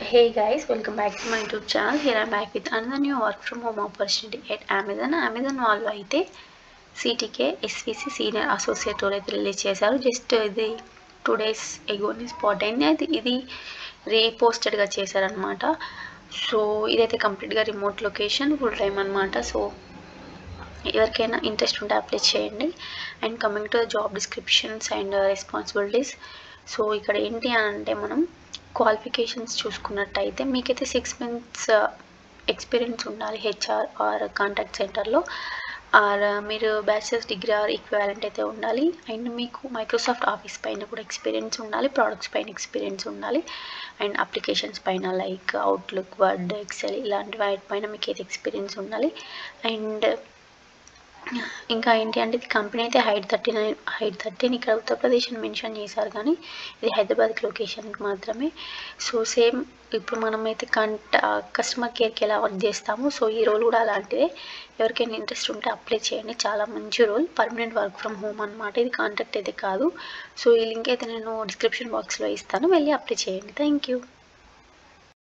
Hey guys, welcome back to my YouTube channel. Here I'm back with another new work from home opportunity at Amazon. Amazon వాళ్ళు అయితే సిటీకే SVC senior associate role అయితే release చేశారు. Just ఇది 2 days ఎగోని spot అయింది. అయితే ఇది రీపోస్టెడ్గా చేశారనమాట. So ఇదైతే కంప్లీట్గా రిమోట్ లొకేషన్, ఫుల్ టైం అనమాట. సో ఎవరికైనా ఇంట్రెస్ట్ ఉంటే అప్లై చేయండి. And coming to the job descriptions and responsibilities. So ఇక్కడ ఏంటి అని అంటే మనం క్వాలిఫికేషన్స్ చూసుకున్నట్టయితే మీకైతే 6 months ఎక్స్పీరియన్స్ ఉండాలి హెచ్ఆర్ ఆర్ కాంటాక్ట్ సెంటర్లో, ఆర్ మీరు బ్యాచిలర్స్ డిగ్రీ ఆర్ ఈక్వాలెంట్ అయితే ఉండాలి. అండ్ మీకు మైక్రోసాఫ్ట్ ఆఫీస్ పైన కూడా ఎక్స్పీరియన్స్ ఉండాలి, ప్రోడక్ట్స్ పైన ఎక్స్పీరియన్స్ ఉండాలి, అండ్ అప్లికేషన్స్ పైన లైక్ అవుట్లుక్, వర్డ్, ఎక్సెల్ ఇలాంటి వాటిపైన మీకు అయితే ఎక్స్పీరియన్స్ ఉండాలి. అండ్ ఇంకా ఏంటి అంటే ఇది కంపెనీ అయితే హైట్ 13 ఇక్కడ ఉత్తరప్రదేశ్ అని మెన్షన్ చేశారు, కానీ ఇది హైదరాబాద్ లొకేషన్కి మాత్రమే. సో సేమ్ ఇప్పుడు మనమైతే కస్టమర్ కేర్కి ఎలా వర్క్ చేస్తాము, సో ఈ రోల్ కూడా అలాంటిదే. ఎవరికైనా ఇంట్రెస్ట్ ఉంటే అప్లై చేయండి, చాలా మంచి role, permanent work from home అనమాట. ఇది కాంట్రాక్ట్ అయితే కాదు. సో ఈ లింక్ అయితే నేను డిస్క్రిప్షన్ బాక్స్లో ఇస్తాను, వెళ్ళి అప్లై చేయండి. Thank you.